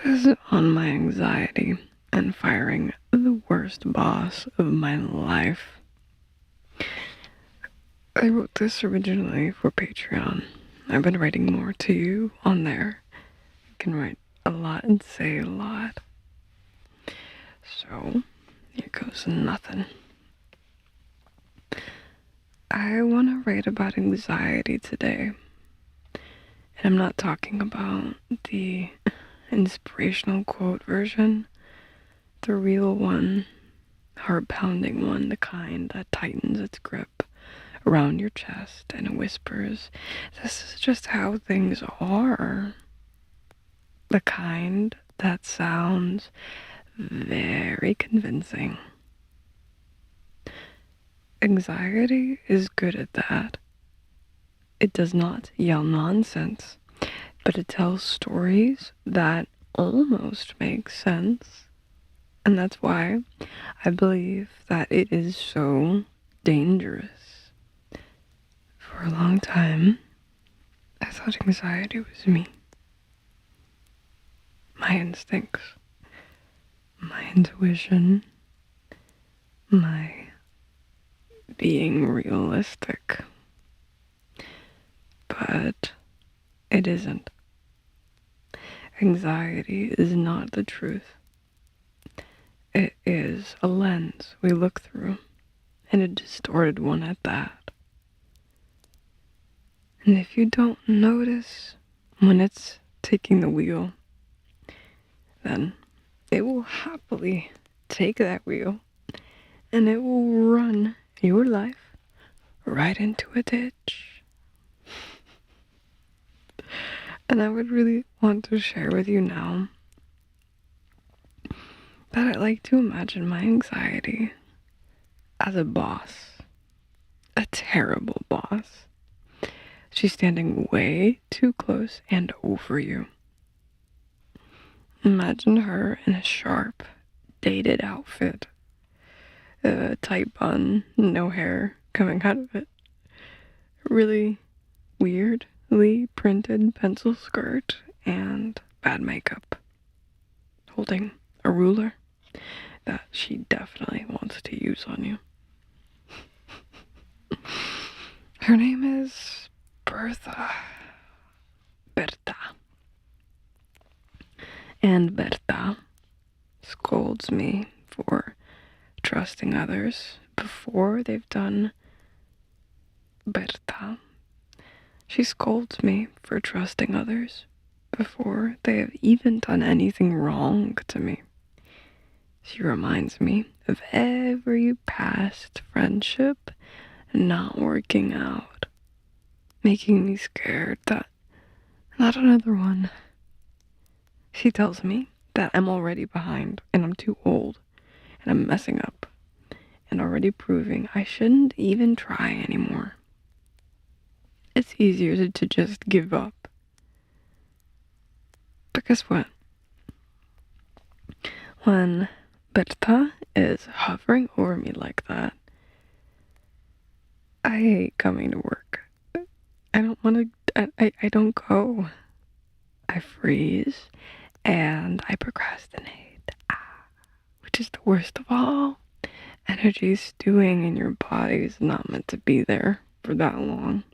is on my anxiety and firing the worst boss of my life. I wrote this originally for Patreon. I've been writing more to you on there. You can write a lot and say a lot. So, here goes nothing. I want to write about anxiety today. And I'm not talking about the inspirational quote version, the real one, heart-pounding one, the kind that tightens its grip around your chest and whispers, "This is just how things are." The kind that sounds very convincing. Anxiety is good at that. It does not yell nonsense, but it tells stories that almost make sense. And that's why I believe that it is so dangerous. For a long time, I thought anxiety was me. My instincts, my intuition, my being realistic. But it isn't. Anxiety is not the truth. It is a lens we look through, and a distorted one at that. And if you don't notice when it's taking the wheel, then it will happily take that wheel, and it will run your life right into a ditch. And I would really want to share with you now that I like to imagine my anxiety as a boss, a terrible boss. She's standing way too close and over you. Imagine her in a sharp, dated outfit, a tight bun, no hair coming out of it, really weirdly printed pencil skirt, and bad makeup, holding a ruler that she definitely wants to use on you. Her name is Berta. And Berta scolds me for trusting others before they've done Berta. She scolds me for trusting others before they have even done anything wrong to me. She reminds me of every past friendship not working out, making me scared that not another one. She tells me that I'm already behind and I'm too old and I'm messing up and already proving I shouldn't even try anymore. It's easier to just give up. But guess what? When Berta is hovering over me like that, I hate coming to work. I don't want to, I don't go. I freeze and I procrastinate, which is the worst of all. Energy stewing in your body is not meant to be there for that long.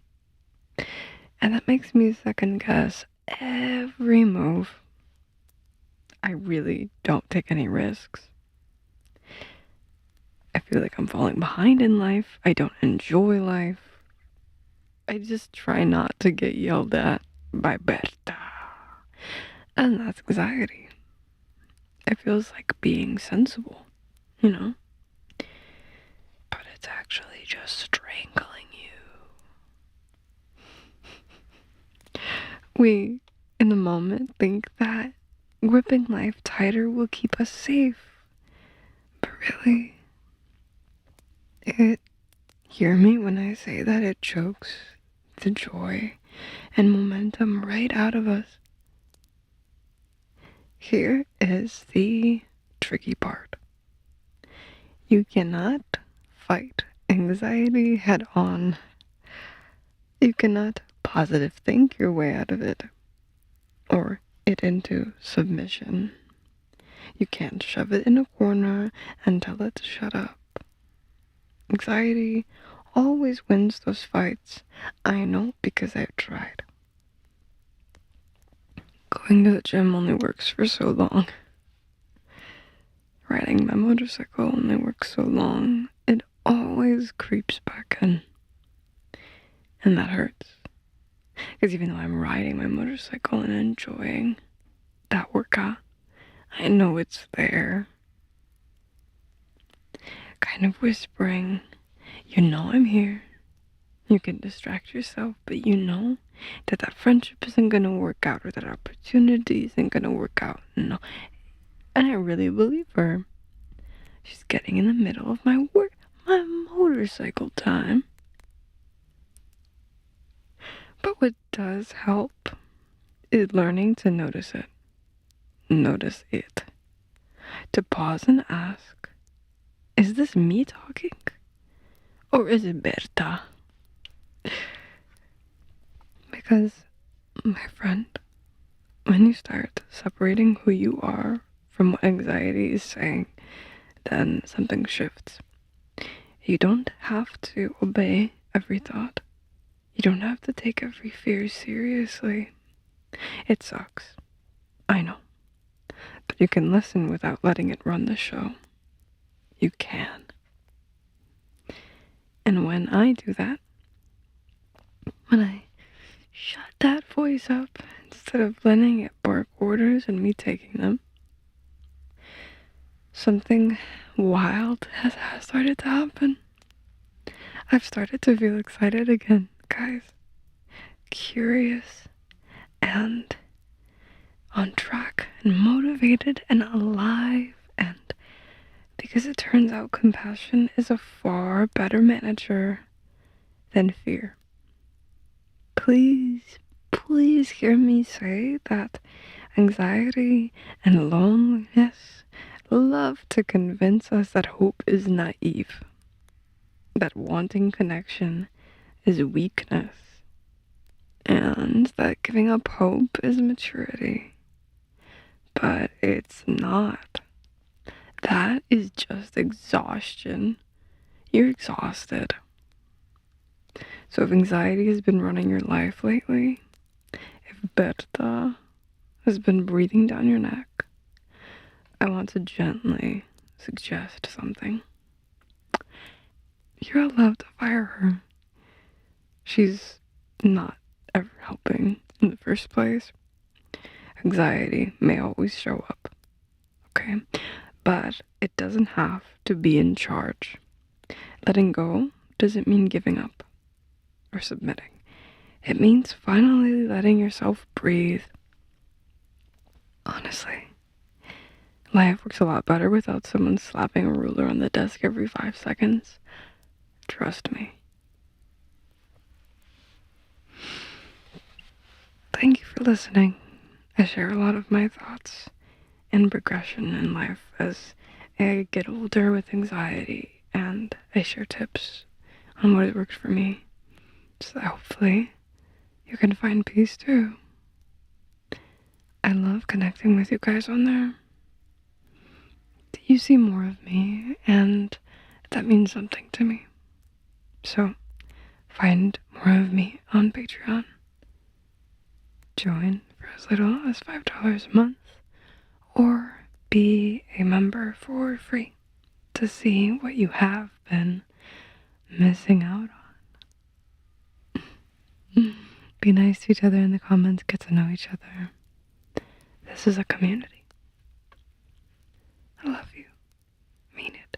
And that makes me second guess every move. I really don't take any risks. I feel like I'm falling behind in life. I don't enjoy life. I just try not to get yelled at by Berta. And that's anxiety. It feels like being sensible, you know? But it's actually just strangling you. We, in the moment, think that gripping life tighter will keep us safe. But really, hear me when I say that it chokes the joy and momentum right out of us. Here is the tricky part. You cannot fight anxiety head on. You cannot positive think your way out of it, or it into submission. You can't shove it in a corner and tell it to shut up. Anxiety always wins those fights. I know because I've tried. Going to the gym only works for so long. Riding my motorcycle only works so long. It always creeps back in. And that hurts. Because even though I'm riding my motorcycle and enjoying that workout, I know it's there. Kind of whispering, you know I'm here. You can distract yourself, but you know that that friendship isn't going to work out, or that opportunity isn't going to work out. No. And I really believe her. She's getting in the middle of my motorcycle time. But what does help is learning to notice it. Notice it. To pause and ask, is this me talking? Or is it Berta? Because, my friend, when you start separating who you are from what anxiety is saying, then something shifts. You don't have to obey every thought. You don't have to take every fear seriously. It sucks. I know. But you can listen without letting it run the show. You can. And when I do that, when I shut that voice up instead of letting it bark orders and me taking them, something wild has started to happen. I've started to feel excited again, guys. Curious and on track and motivated and alive, and because it turns out compassion is a far better manager than fear. Please, please hear me say that anxiety and loneliness love to convince us that hope is naive, that wanting connection is weakness, and that giving up hope is maturity. But it's not. That is just exhaustion. You're exhausted. So if anxiety has been running your life lately, if Berta has been breathing down your neck, I want to gently suggest something. You're allowed to fire her. She's not ever helping in the first place. Anxiety may always show up, okay? But it doesn't have to be in charge. Letting go doesn't mean giving up or submitting. It means finally letting yourself breathe. Honestly, life works a lot better without someone slapping a ruler on the desk every 5 seconds. Trust me. Thank you for listening. I share a lot of my thoughts and progression in life as I get older with anxiety, and I share tips on what has worked for me, so that hopefully you can find peace too. I love connecting with you guys on there. You see more of me, and that means something to me. So find more of me on Patreon. Join for as little as $5 a month, or be a member for free to see what you have been missing out on. Be nice to each other in the comments, get to know each other. This is a community. I love you. Mean it.